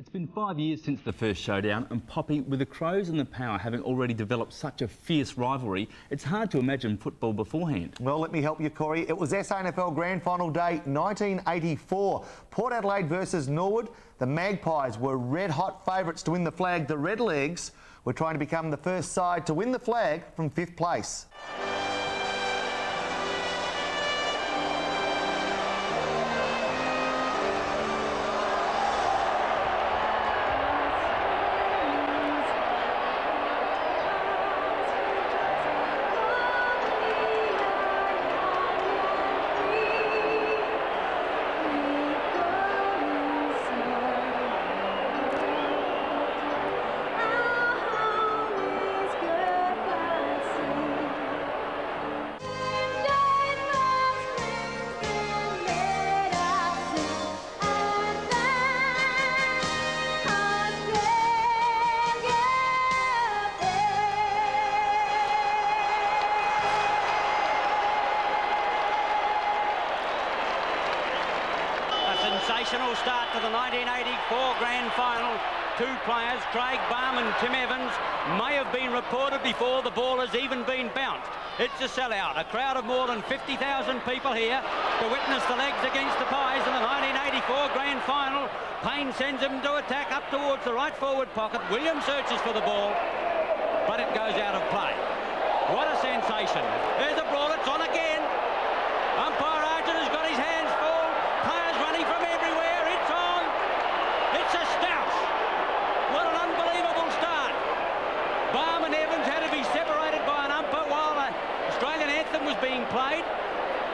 It's been 5 years since the first showdown, and Poppy, with the Crows and the Power having already developed such a fierce rivalry, it's hard to imagine football beforehand. Well, let me help you, Corey. It was SANFL Grand Final Day 1984. Port Adelaide versus Norwood. The Magpies were red-hot favourites to win the flag. The Redlegs were trying to become the first side to win the flag from 5th place. Sensational start to the 1984 Grand Final. Two players, Craig Barham and Tim Evans, may have been reported before the ball has even been bounced. It's a sellout. A crowd of more than 50,000 people here to witness the legs against the Pies in the 1984 Grand Final. Payne sends him to attack up towards the right forward pocket. Williams searches for the ball, but it goes out of play. What a sensation. There's a brawl. It's on again. Umpire Argent has got his hands full. Players running from everywhere. It's on. It's a stoush. What an unbelievable start. Barham and Evans had to be separated by an umpire while the Australian anthem was being played.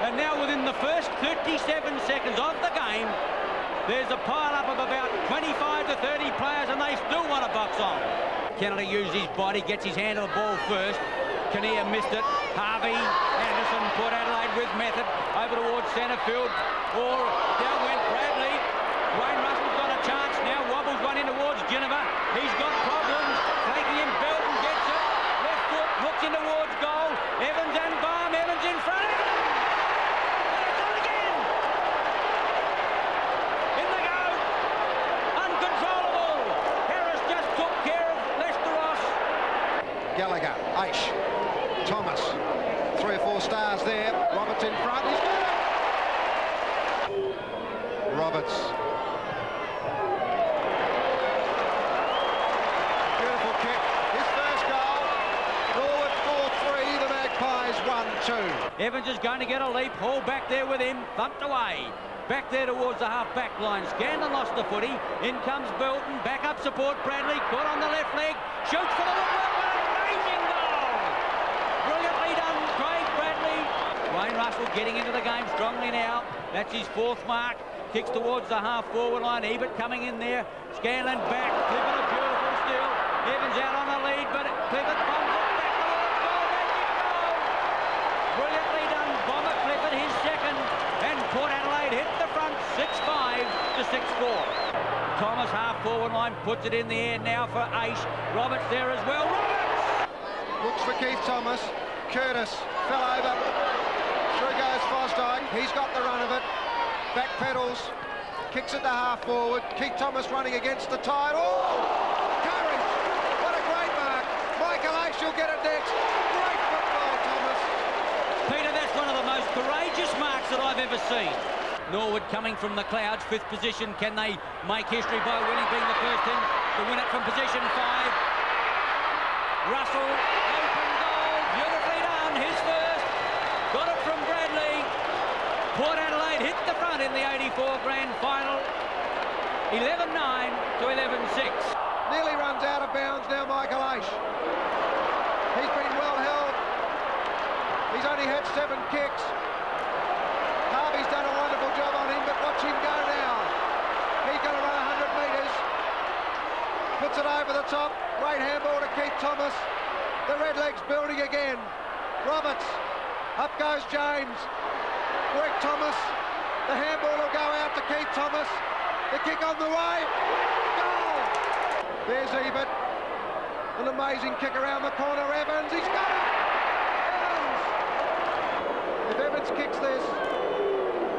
And now within the first 37 seconds of the game, there's a pile-up of about 25 to 30 players, and they still want to box on. Kennedy used his body, gets his hand on the ball first. Kinnear missed it. Harvey, Anderson, Port Adelaide with method over towards centre field. Or down went Bradley. Wayne Russell's got a chance now. Wobbles one in towards Geneva. He's got problems. Taking him, Belton gets it. Left foot, hooks in towards goal. Evans and Barham. Evans in front. It's on again. In they go. Uncontrollable. Harris just took care of Lester Ross. Gallagher, Aish, Thomas, 3 or 4 stars there. Roberts in front, he's got it! Roberts. Beautiful kick, his first goal. Norwood 4-3, the Magpies 1-2. Evans is going to get a leap. Hall back there with him, thumped away. Back there towards the half-back line. Scandon lost the footy. In comes Belton. Back up support. Bradley caught on the left leg. Shoots for the woodwork. Amazing goal! Brilliantly done, Craig Bradley. Wayne Russell getting into the game strongly now. That's his 4th mark. Kicks towards the half-forward line. Ebert coming in there. Scanlon back. Clifford a beautiful steal. Evans out on the lead, but Clifford bombs it back towards goal. Magic goal! Brilliantly done, Bomber Clifford, his second. And Port Adelaide hit the front 6-5 to 6-4. Thomas half-forward line puts it in the air now for Aish. Roberts there as well. Roberts! Looks for Keith Thomas. Curtis fell over. Through goes Fosdyke. He's got the run of it. Back pedals. Kicks it to half-forward. Keith Thomas running against the tide. Oh! Courage! What a great mark. Michael Aish will get it next. Great football, Thomas. Peter, that's one of the most courageous marks that I've ever seen. Norwood coming from the clouds, 5th position. Can they make history by winning, being the first in to win it from position 5? Russell, open goal, beautifully done, his first. Got it from Bradley. Port Adelaide hit the front in the 84 Grand Final. 11-9 to 11-6. Nearly runs out of bounds now, Michael Aish. He's been well held. He's only had 7 kicks. Harvey's done a wonderful job on him, but watch him go now. He's going to run 100 metres. Puts it over the top. Great handball to Keith Thomas. The Redlegs building again. Roberts. Up goes James. Greg Thomas. The handball will go out to Keith Thomas. The kick on the way. Goal! There's Ebert. An amazing kick around the corner. Evans. He's got it! Evans! If Evans kicks this,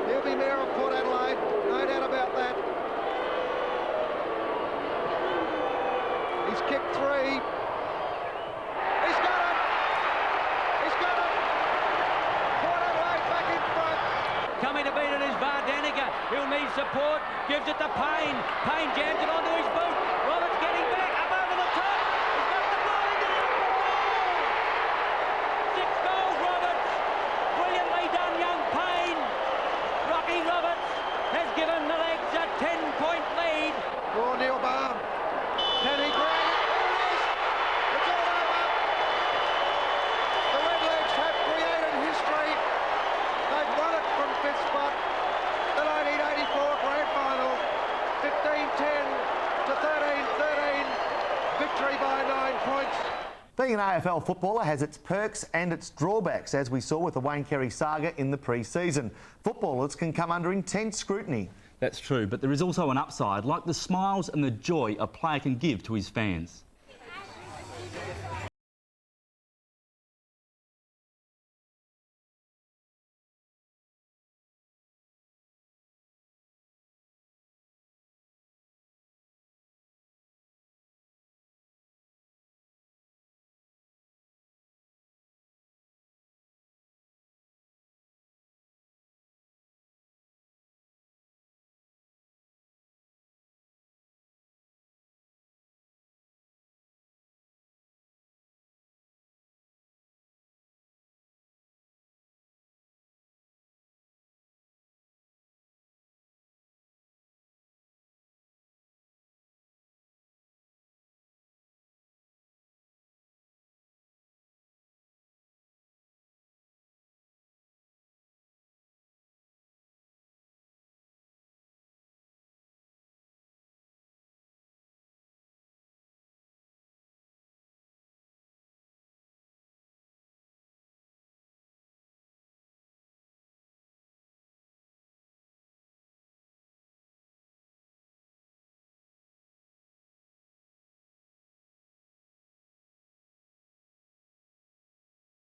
he'll be mayor of Port Adelaide. No doubt about that. three. He's got it. He's got it. Port Adelaide back in front. Coming to beat it is Vardanica. He'll need support. Gives it to Payne. Payne jams it onto his boot. Roberts getting back up over the top. He's got the ball into the upper goal. 6 goals, Roberts. Brilliantly done, young Payne. Rocky Roberts has given the Legs a 10-point lead. Oh, Neil Baum. Can he grab it? There it is. It's all over. The Redlegs have created history. They've won it from fifth spot. The 1984 Grand Final. 15-10 to 13-13. Victory by 9 points. Being an AFL footballer has its perks and its drawbacks, as we saw with the Wayne Carey saga in the pre-season. Footballers can come under intense scrutiny. That's true, but there is also an upside, like the smiles and the joy a player can give to his fans.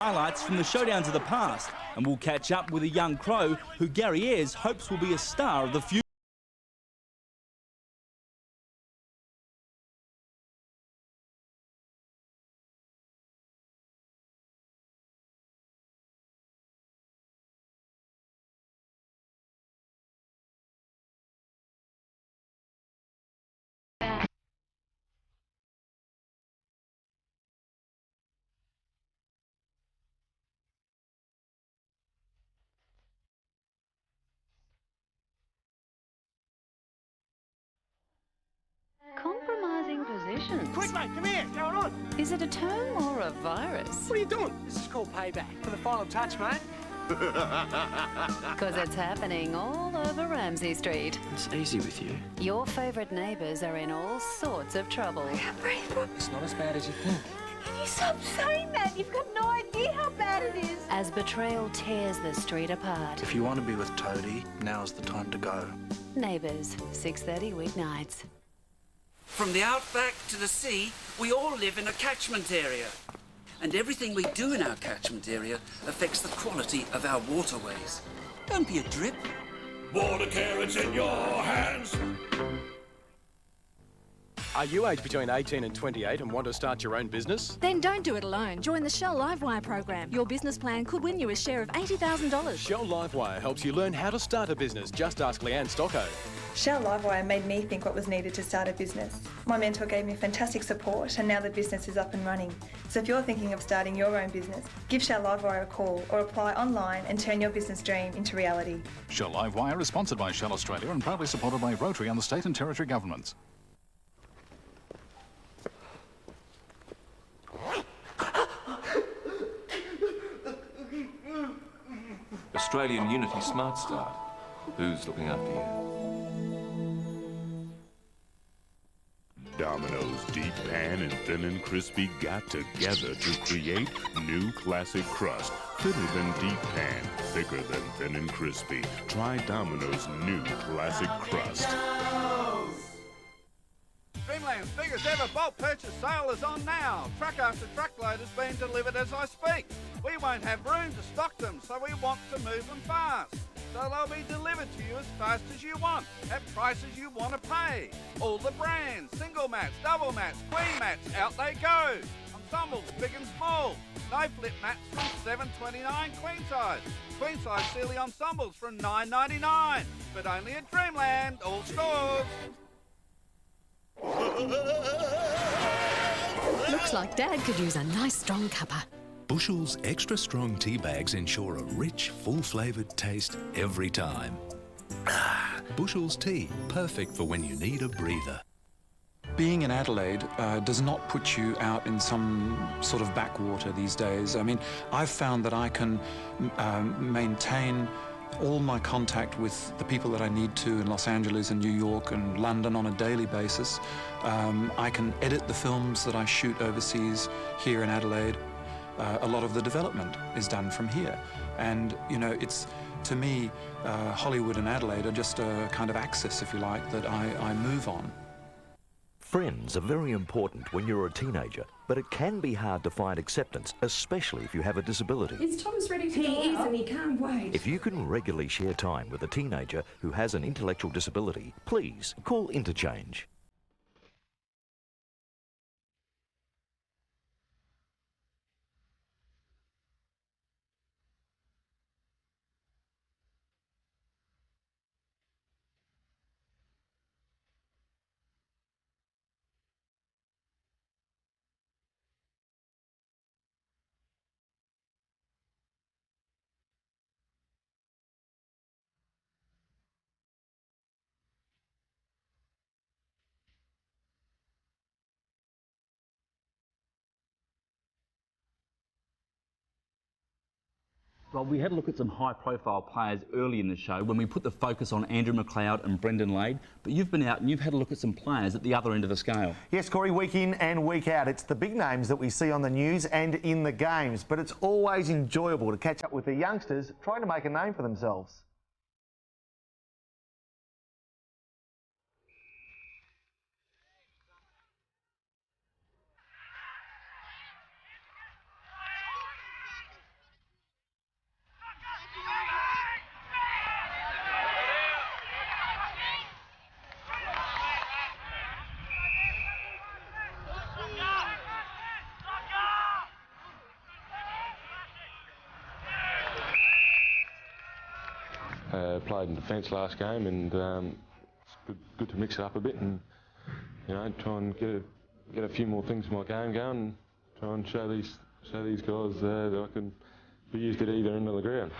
Highlights from the showdowns of the past, and we'll catch up with a young Crow who Gary Ayres hopes will be a star of the future. Compromising positions. Quick, mate, come here. What's going on? Is it a term or a virus? What are you doing? This is called payback. For the final touch, mate. Because it's happening all over Ramsay Street. It's easy with you. Your favourite neighbours are in all sorts of trouble. It's not as bad as you think. Can you stop saying that? You've got no idea how bad it is. As betrayal tears the street apart. If you want to be with Toadie, now's the time to go. Neighbours, 6:30 weeknights. From the outback to the sea, we all live in a catchment area. And everything we do in our catchment area affects the quality of our waterways. Don't be a drip. Water care, it's in your hands. Are you aged between 18 and 28 and want to start your own business? Then don't do it alone. Join the Shell Livewire program. Your business plan could win you a share of $80,000. Shell Livewire helps you learn how to start a business. Just ask Leanne Stocko. Shell Livewire made me think what was needed to start a business. My mentor gave me fantastic support and now the business is up and running. So if you're thinking of starting your own business, give Shell Livewire a call or apply online and turn your business dream into reality. Shell Livewire is sponsored by Shell Australia and proudly supported by Rotary and the state and territory governments. Australian Unity Smart Start. Who's looking after you? Domino's Deep Pan and Thin and Crispy got together to create new classic crust. Thinner than Deep Pan, thicker than Thin and Crispy. Try Domino's new classic crust. Dreamland's biggest ever bulk purchase sale is on now. Truck after truckload is being delivered as I speak. We won't have room to stock them, so we want to move them fast. so they'll be delivered to you as fast as you want, at prices you want to pay. All the brands, single mats, double mats, queen mats, out they go. Ensembles, big and small. No flip mats from $7.29 queen size. Queen size Sealy ensembles from $9.99. But only at Dreamland, all stores. Looks like Dad could use a nice strong cuppa. Bushel's extra strong tea bags ensure a rich, full-flavoured taste every time. Bushel's tea, perfect for when you need a breather. Being in Adelaide does not put you out in some sort of backwater these days. I mean, I've found that I can maintain all my contact with the people that I need to in Los Angeles and New York and London on a daily basis. I can edit the films that I shoot overseas here in Adelaide. A lot of the development is done from here. And, you know, it's, to me, Hollywood and Adelaide are just a kind of axis, if you like, that I move on. Friends are very important when you're a teenager, but it can be hard to find acceptance, especially if you have a disability. Is Thomas ready to go? He is, and he can't wait. If you can regularly share time with a teenager who has an intellectual disability, please call Interchange. Well, we had a look at some high-profile players early in the show when we put the focus on Andrew McLeod and Brendan Lade, but you've been out and you've had a look at some players at the other end of the scale. Yes, Corey, week in and week out. It's the big names that we see on the news and in the games, but it's always enjoyable to catch up with the youngsters trying to make a name for themselves. Played in defence last game, and it's good to mix it up a bit and, you know, try and get a few more things in my game going and try and show these guys that I can be used at either end of the ground.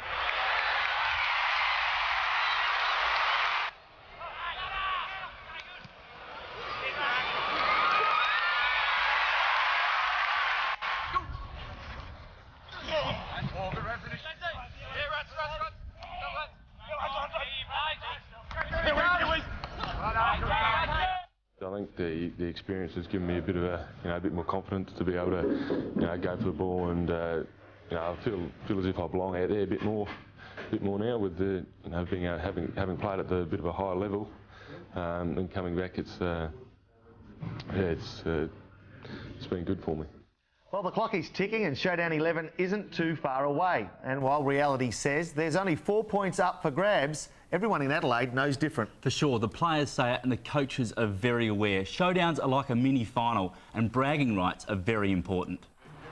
I think the experience has given me a bit of a bit more confidence to be able to go for the ball, and I feel as if I belong out there a bit more now with the being having played at a bit of a higher level, and coming back. It's been good for me. Well, the clock is ticking and Showdown 11 isn't too far away. And while reality says there's only 4 points up for grabs, everyone in Adelaide knows different. For sure, the players say it and the coaches are very aware. Showdowns are like a mini-final and bragging rights are very important.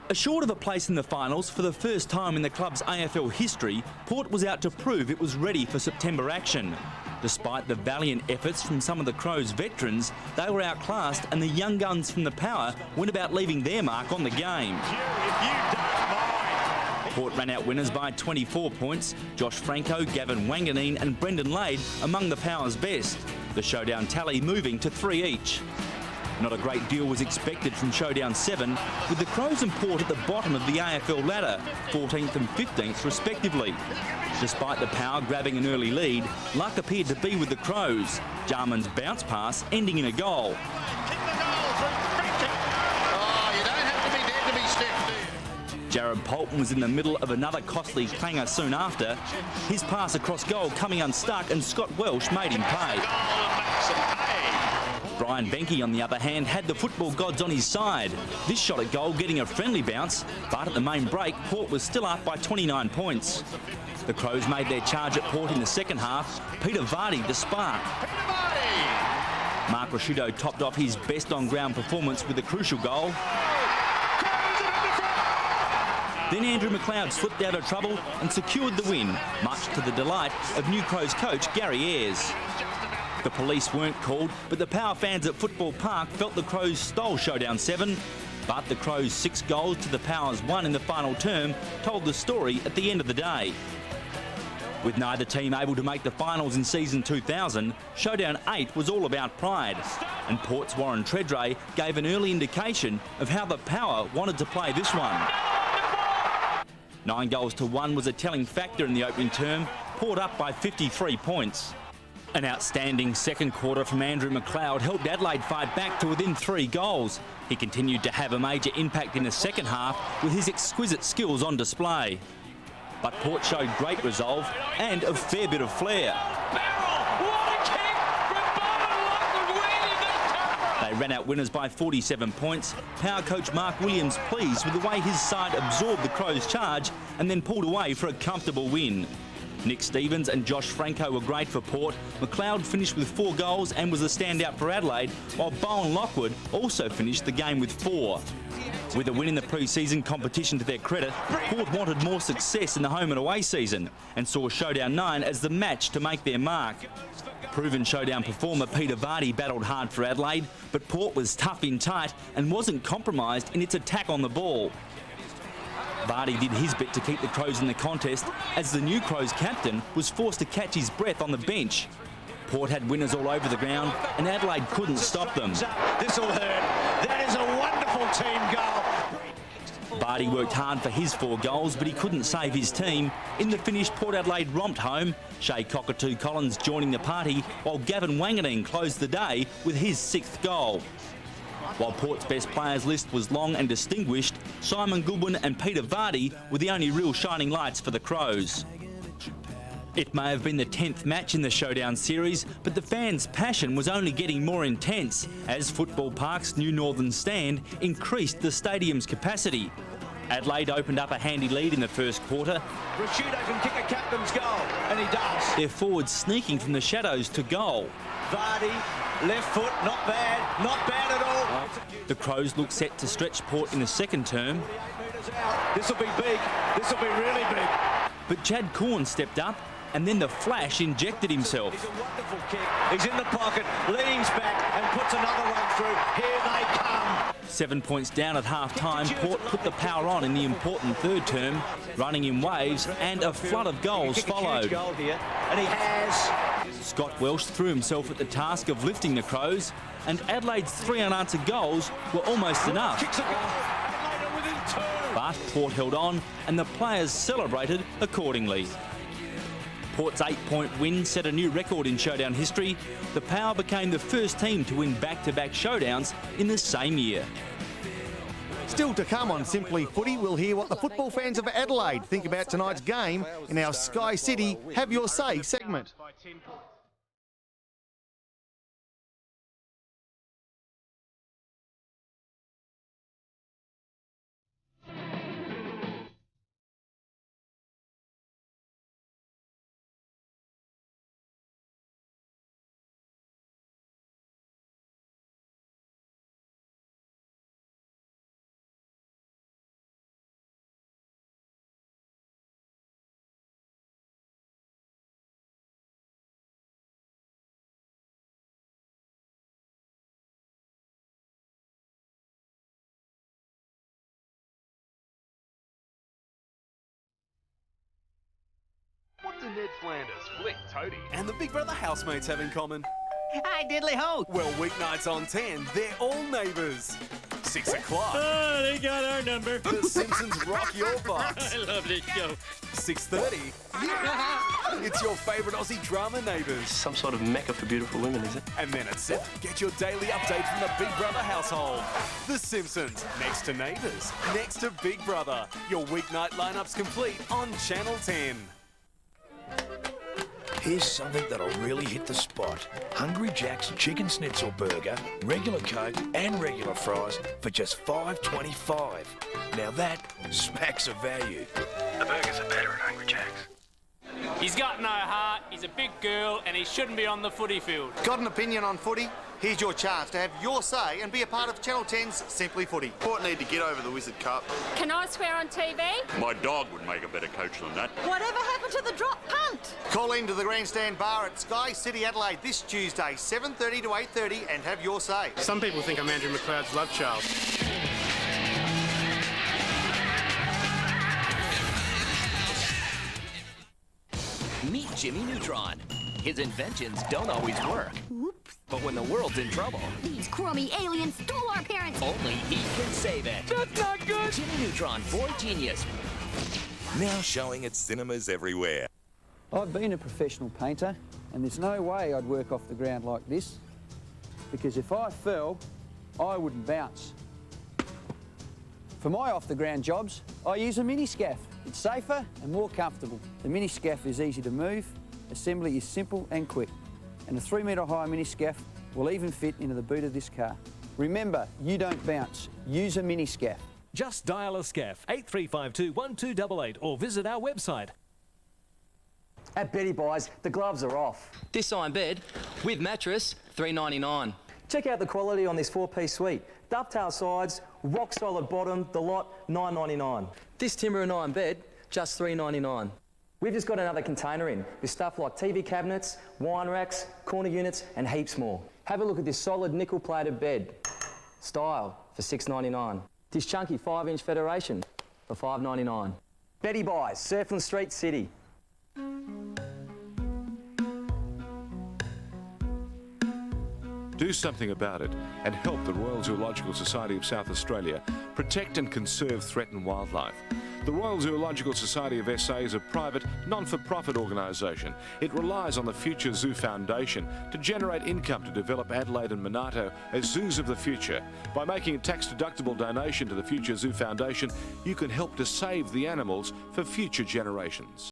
Assured of a place in the finals for the first time in the club's AFL history, Port was out to prove it was ready for September action. Despite the valiant efforts from some of the Crows' veterans, they were outclassed and the young guns from the Power went about leaving their mark on the game. Port ran out winners by 24 points. Josh Franco, Gavin Wanganeen and Brendan Lade among the Power's best. The Showdown tally moving to 3 each. Not a great deal was expected from Showdown 7, with the Crows and Port at the bottom of the AFL ladder, 14th and 15th respectively. Despite the Power grabbing an early lead, luck appeared to be with the Crows. Jarman's bounce pass ending in a goal. Jared Polton was in the middle of another costly clanger soon after. His pass across goal coming unstuck and Scott Welsh made him pay. Brian Benke, on the other hand, had the football gods on his side. This shot at goal getting a friendly bounce, but at the main break, Port was still up by 29 points. The Crows made their charge at Port in the second half. Peter Vardy the spark. Mark Rasciuto topped off his best on-ground performance with a crucial goal. Then Andrew McLeod slipped out of trouble and secured the win, much to the delight of New Crows coach Gary Ayres. The police weren't called, but the Power fans at Football Park felt the Crows stole Showdown 7. But the Crows' 6 goals to the Powers 1 in the final term told the story at the end of the day. With neither team able to make the finals in season 2000, Showdown 8 was all about pride, and Port's Warren Treadray gave an early indication of how the Power wanted to play this one. 9 goals to 1 was a telling factor in the opening term, Port up by 53 points. An outstanding second quarter from Andrew McLeod helped Adelaide fight back to within 3 goals. He continued to have a major impact in the second half with his exquisite skills on display. But Port showed great resolve and a fair bit of flair. They ran out winners by 47 points. Power coach Mark Williams pleased with the way his side absorbed the Crows' charge and then pulled away for a comfortable win. Nick Stevens and Josh Franco were great for Port. McLeod finished with 4 goals and was a standout for Adelaide, while Bowen Lockwood also finished the game with 4. With a win in the pre-season competition to their credit, Port wanted more success in the home and away season and saw Showdown 9 as the match to make their mark. Proven Showdown performer Peter Vardy battled hard for Adelaide, but Port was tough in tight and wasn't compromised in its attack on the ball. Vardy did his bit to keep the Crows in the contest as the new Crows captain was forced to catch his breath on the bench. Port had winners all over the ground and Adelaide couldn't stop them. This'll hurt. That is a wonderful team goal. Vardy worked hard for his 4 goals, but he couldn't save his team. In the finish, Port Adelaide romped home, Shea Cockatoo Collins joining the party, while Gavin Wanganeen closed the day with his 6th goal. While Port's best players list was long and distinguished, Simon Goodwin and Peter Vardy were the only real shining lights for the Crows. It may have been the 10th match in the Showdown series, but the fans' passion was only getting more intense as Football Park's new northern stand increased the stadium's capacity. Adelaide opened up a handy lead in the first quarter. Rasciuto can kick a captain's goal, and he does. Their forwards sneaking from the shadows to goal. Vardy, left foot, not bad at all. The Crows look set to stretch Port in the second term. This'll be big, this'll be really big. But Chad Corn stepped up, and then the Flash injected himself. It's a wonderful kick. He's in the pocket, leans back and puts another one through. Here they come. 7 points down at half-time, Port put the power on in the important third term, running in waves, and a flood of goals followed. Goal here, and he has. Scott Welsh threw himself at the task of lifting the Crows, and Adelaide's 3 unanswered goals were almost enough. But Port held on, and the players celebrated accordingly. Port's 8-point win set a new record in Showdown history. The Power became the first team to win back-to-back Showdowns in the same year. Still to come on Simply Footy, we'll hear what the football fans of Adelaide think about tonight's game in our Sky City Have Your Say segment. What do Ned Flanders, Flick, Toadie, and the Big Brother housemates have in common? Hi, diddly ho! Well, weeknights on 10, they're all neighbours. 6 o'clock. Oh, they got our number. The Simpsons rock your box. I love this show. 6:30. Yeah. It's your favourite Aussie drama neighbours. Some sort of mecca for beautiful women, is it? And then at 7, get your daily update from the Big Brother household. The Simpsons, next to Neighbours, next to Big Brother. Your weeknight lineup's complete on Channel 10. Here's something that'll really hit the spot. Hungry Jack's Chicken Schnitzel Burger, regular Coke and regular fries for just $5.25. Now that smacks of value. The burgers are better at Hungry Jack's. He's got no heart, he's a big girl, and he shouldn't be on the footy field. Got an opinion on footy? Here's your chance to have your say and be a part of Channel 10's Simply Footy. Port need to get over the Wizard Cup. Can I swear on TV? My dog would make a better coach than that. Whatever happened to the drop punt? Call in to the Grandstand Bar at Sky City Adelaide this Tuesday, 7:30 to 8:30, and have your say. Some people think I'm Andrew McLeod's love child. Meet Jimmy Neutron. His inventions don't always work. Oops. But when the world's in trouble, These crummy aliens stole our parents. only he can save it. That's not good. Jimmy Neutron, boy genius. Now showing at cinemas everywhere. I've been a professional painter, and there's no way I'd work off the ground like this, because if I fell, I wouldn't bounce. For my off-the-ground jobs, I use a mini-scaff. It's safer and more comfortable. The mini-scaff is easy to move, assembly is simple and quick, and a 3-metre high mini-scaff will even fit into the boot of this car. Remember, you don't bounce, use a mini-scaff. Just dial a scaff 8352 1288 or visit our website. At Betty Buys, the gloves are off. This iron bed with mattress, $3.99. Check out the quality on this 4-piece suite. Dovetail sides, rock solid bottom, the lot, $9.99. This timber and iron bed, just $3.99. We've just got another container in with stuff like TV cabinets, wine racks, corner units and heaps more. Have a look at this solid nickel-plated bed. Style for $6.99. This chunky 5-inch Federation for $5.99. Betty Buys, Surfland Street, City. Do something about it and help the Royal Zoological Society of South Australia protect and conserve threatened wildlife. The Royal Zoological Society of SA is a private, non-for-profit organisation. It relies on the Future Zoo Foundation to generate income to develop Adelaide and Monarto as zoos of the future. By making a tax-deductible donation to the Future Zoo Foundation, you can help to save the animals for future generations.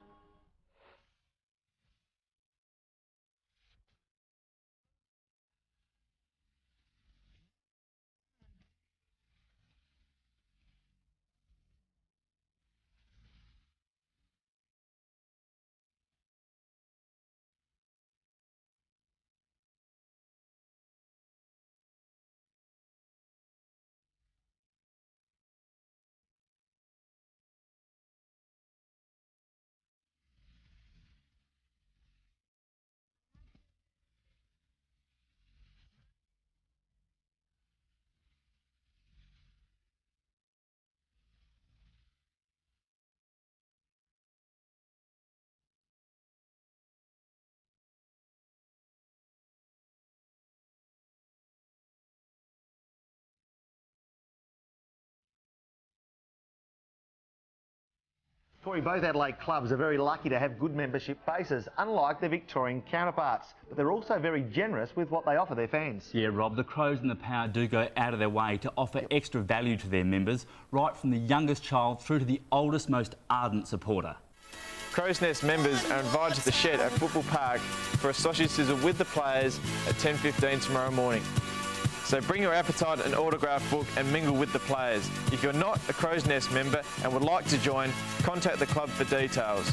Corey, both Adelaide clubs are very lucky to have good membership bases, unlike their Victorian counterparts. But they're also very generous with what they offer their fans. Yeah, Rob, the Crows and the Power do go out of their way to offer extra value to their members, right from the youngest child through to the oldest, most ardent supporter. Crow's Nest members are invited to the shed at Football Park for a sausage sizzle with the players at 10:15 tomorrow morning. So bring your appetite and autograph book and mingle with the players. If you're not a Crow's Nest member and would like to join, contact the club for details.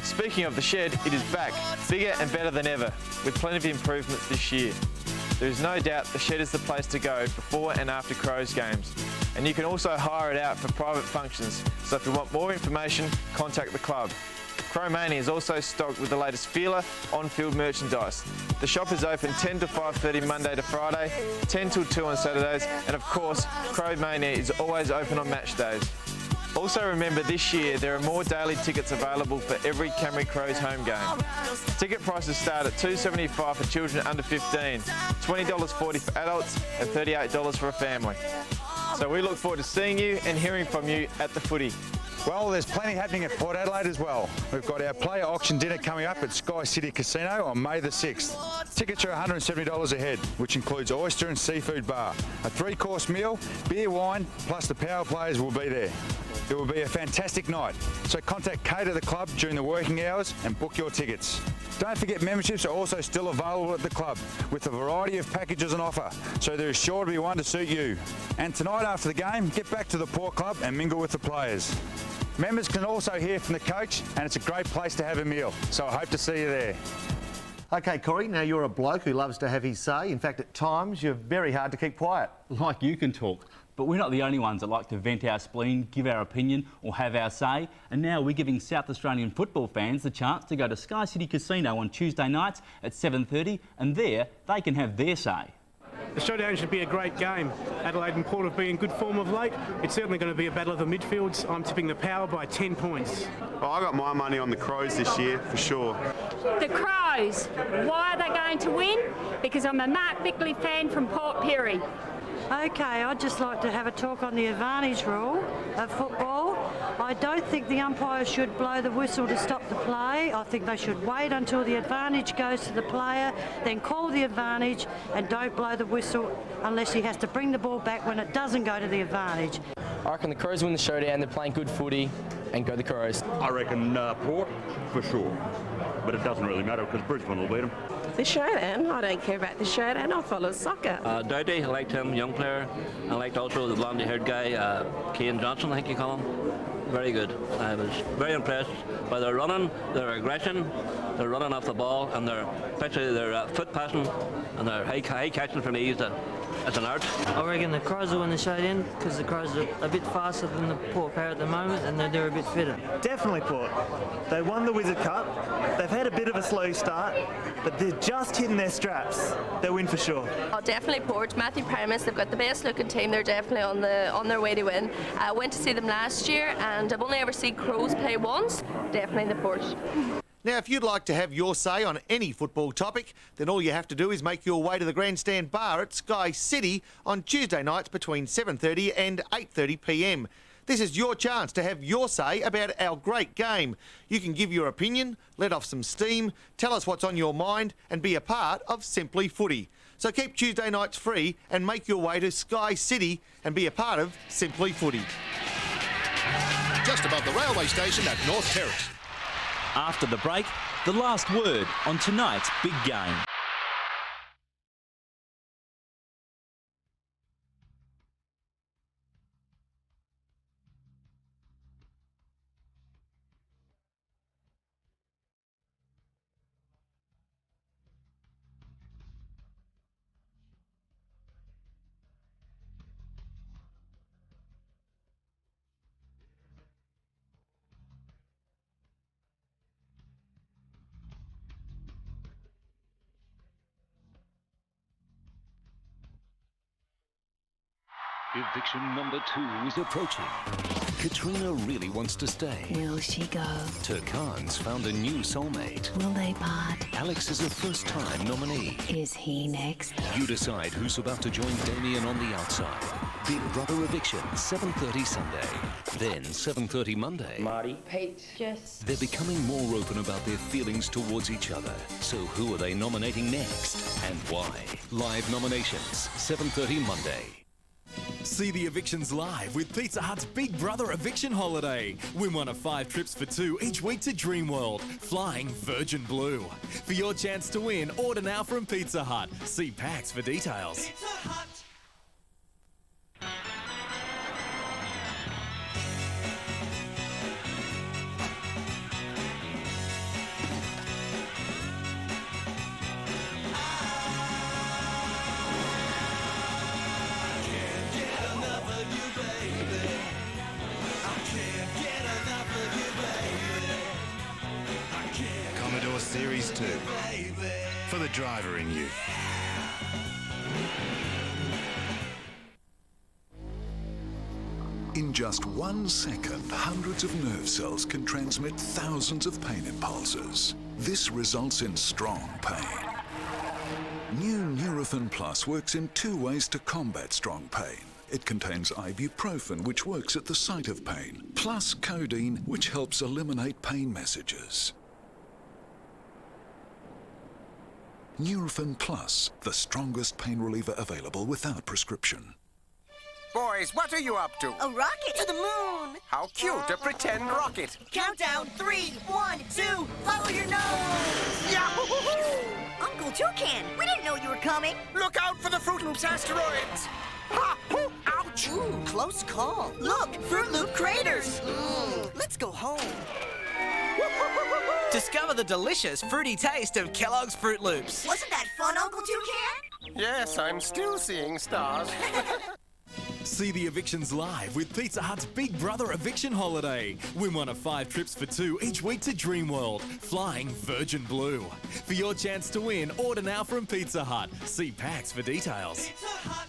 Speaking of the shed, it is back, bigger and better than ever, with plenty of improvements this year. There is no doubt the shed is the place to go before and after Crows games. And you can also hire it out for private functions. So if you want more information, contact the club. Crow Mania is also stocked with the latest Feeler on-field merchandise. The shop is open 10 to 5:30 Monday to Friday, 10 till 2 on Saturdays, and of course, Crow Mania is always open on match days. Also remember, this year there are more daily tickets available for every Camry Crows home game. Ticket prices start at $2.75 for children under 15, $20.40 for adults, and $38 for a family. So we look forward to seeing you and hearing from you at the footy. Well, there's plenty happening at Port Adelaide as well. We've got our player auction dinner coming up at Sky City Casino on May the 6th. Tickets are $170 a head, which includes oyster and seafood bar, a 3-course meal, beer, wine, plus the power players will be there. It will be a fantastic night, so contact Kate at the club during the working hours and book your tickets. Don't forget, memberships are also still available at the club with a variety of packages on offer, so there is sure to be one to suit you. And tonight after the game, get back to the Port Club and mingle with the players. Members can also hear from the coach, and it's a great place to have a meal, so I hope to see you there. OK, Corey, now you're a bloke who loves to have his say. In fact, at times, you're very hard to keep quiet. Like you can talk. But we're not the only ones that like to vent our spleen, give our opinion or have our say. And now we're giving South Australian football fans the chance to go to Sky City Casino on Tuesday nights at 7:30, and there they can have their say. The showdown should be a great game. Adelaide and Port have been in good form of late. It's certainly going to be a battle of the midfields. I'm tipping the Power by 10 points. Oh, I got my money on the Crows this year, for sure. The Crows. Why are they going to win? Because I'm a Mark Bickley fan from Port Pirie. OK, I'd just like to have a talk on the advantage rule of football. I don't think the umpires should blow the whistle to stop the play. I think they should wait until the advantage goes to the player, then call the advantage and don't blow the whistle unless he has to bring the ball back when it doesn't go to the advantage. I reckon the Crows win the showdown. They're playing good footy and go the Crows. I reckon Port, for sure. But it doesn't really matter because Brisbane will beat them. The showdown? I don't care about the showdown. I follow soccer. Doughty, I liked him, young player. I liked also the blonde-haired guy, Kane Johnson, I think you call him. Very good. I was very impressed by their running, their aggression, their running off the ball, and especially their foot passing and their high catching for me. It's an art. I reckon the Crows will win the showdown because the Crows are a bit faster than the Port Power at the moment and they're a bit fitter. Definitely Port. They won the Wizard Cup. They've had a bit of a slow start, but they're just hitting their straps. They'll win for sure. Oh, definitely Port. Matthew Primus, they've got the best looking team. They're definitely on their way to win. I went to see them last year and I've only ever seen Crows play once. Definitely the Port. Now, if you'd like to have your say on any football topic, then all you have to do is make your way to the Grandstand Bar at Sky City on Tuesday nights between 7:30 and 8:30 p.m. This is your chance to have your say about our great game. You can give your opinion, let off some steam, tell us what's on your mind and be a part of Simply Footy. So keep Tuesday nights free and make your way to Sky City and be a part of Simply Footy. Just above the railway station at North Terrace. After the break, the last word on tonight's big game. Eviction number 2 is approaching. Katrina really wants to stay. Will she go? Turkan's found a new soulmate. Will they part? Alex is a first-time nominee. Is he next? You decide who's about to join Damien on the outside. Big Brother Eviction, 7:30 Sunday. Then 7:30 Monday. Marty. Pete. Jess. They're becoming more open about their feelings towards each other. So who are they nominating next? And why? Live nominations, 7:30 Monday. See the evictions live with Pizza Hut's Big Brother Eviction Holiday. Win one of 5 trips for 2 each week to Dreamworld, flying Virgin Blue. For your chance to win, order now from Pizza Hut. See packs for details. Pizza Hut. Series 2 for the driver in you. In just 1 second, hundreds of nerve cells can transmit thousands of pain impulses. This results in strong pain. New Nurofen Plus works in 2 ways to combat strong pain. It contains ibuprofen, which works at the site of pain, plus codeine, which helps eliminate pain messages. Nurofen Plus, the strongest pain reliever available without prescription. Boys, what are you up to? A rocket to the moon. How cute, a pretend rocket. Countdown, 3, 1, 2, follow your nose. Yahoo! Uncle Toucan, we didn't know you were coming. Look out for the Fruit Loops asteroids. Ha! Ooh, ouch! Ooh, close call. Look, Fruit Loop craters. Let's go home. Discover the delicious fruity taste of Kellogg's Fruit Loops. Wasn't that fun, Uncle Toucan? Yes, I'm still seeing stars. See the evictions live with Pizza Hut's Big Brother Eviction Holiday. Win one of 5 trips for 2 each week to Dreamworld, flying Virgin Blue. For your chance to win, order now from Pizza Hut. See packs for details. Pizza Hut.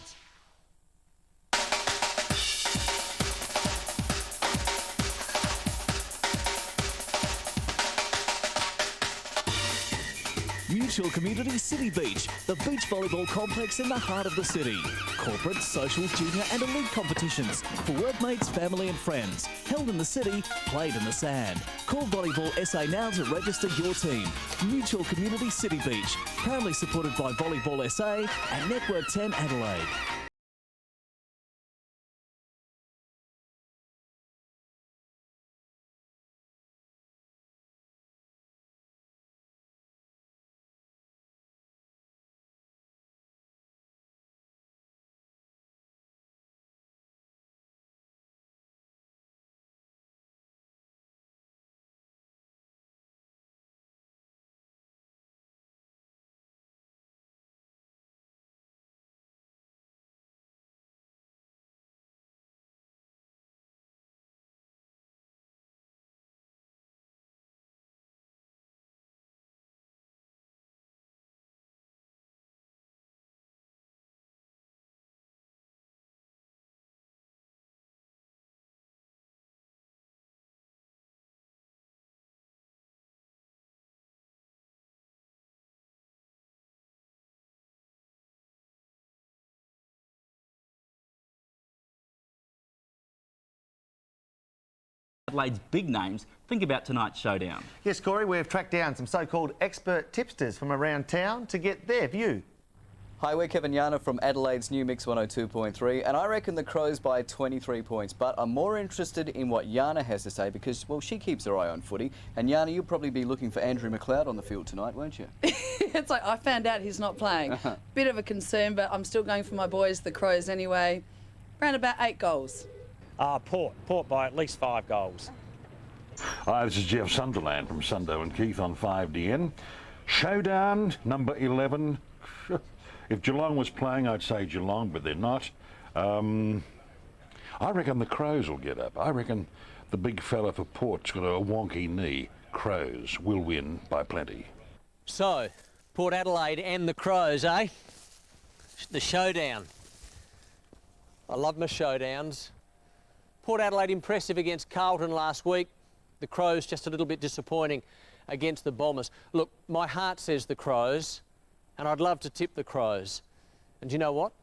Mutual Community City Beach, the beach volleyball complex in the heart of the city. Corporate, social, junior and elite competitions for workmates, family and friends. Held in the city, played in the sand. Call Volleyball SA now to register your team. Mutual Community City Beach, proudly supported by Volleyball SA and Network 10 Adelaide. Adelaide's big names, think about tonight's showdown. Yes, Corey, we've tracked down some so-called expert tipsters from around town to get their view. Hi, we're Kevin Yana from Adelaide's new Mix 102.3, and I reckon the Crows by 23 points. But I'm more interested in what Yana has to say because, well, she keeps her eye on footy. And Yana, you'll probably be looking for Andrew McLeod on the field tonight, won't you? It's like I found out he's not playing. Bit of a concern, but I'm still going for my boys, the Crows, anyway. Around about 8 goals. Port by at least 5 goals. Hi, this is Jeff Sunderland from Sundo and Keith on 5DN. Showdown number 11. If Geelong was playing, I'd say Geelong, but they're not. I reckon the Crows will get up. I reckon the big fella for Port's got a wonky knee. Crows will win by plenty. So, Port Adelaide and the Crows, eh? The showdown. I love my showdowns. Port Adelaide impressive against Carlton last week. The Crows just a little bit disappointing against the Bombers. Look, my heart says the Crows, and I'd love to tip the Crows. And you know what?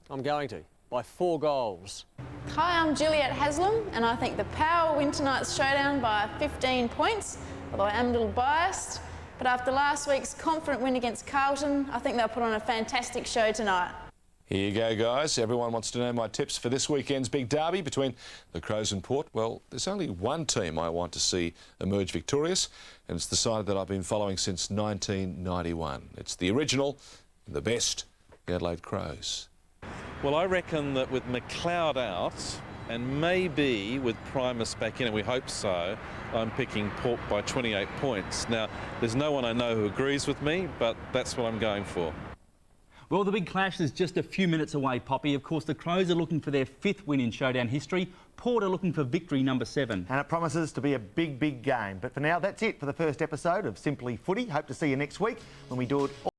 I'm going to, by 4 goals. Hi, I'm Juliet Haslam, and I think the Power will win tonight's showdown by 15 points, although I am a little biased. But after last week's confident win against Carlton, I think they'll put on a fantastic show tonight. Here you go, guys. Everyone wants to know my tips for this weekend's big derby between the Crows and Port. Well, there's only one team I want to see emerge victorious, and it's the side that I've been following since 1991. It's the original, the best, the Adelaide Crows. Well, I reckon that with McLeod out, and maybe with Primus back in, and we hope so, I'm picking Port by 28 points. Now, there's no one I know who agrees with me, but that's what I'm going for. Well, the big clash is just a few minutes away, Poppy. Of course, the Crows are looking for their 5th win in showdown history. Port are looking for victory number 7. And it promises to be a big, big game. But for now, that's it for the first episode of Simply Footy. Hope to see you next week when we do it all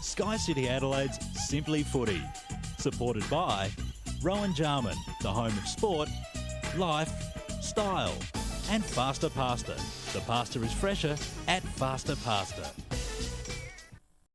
Sky City Adelaide's Simply Footy. Supported by Rowan Jarman, the home of sport, life, style, and Faster Pasta. The pasta is fresher at Faster Pasta.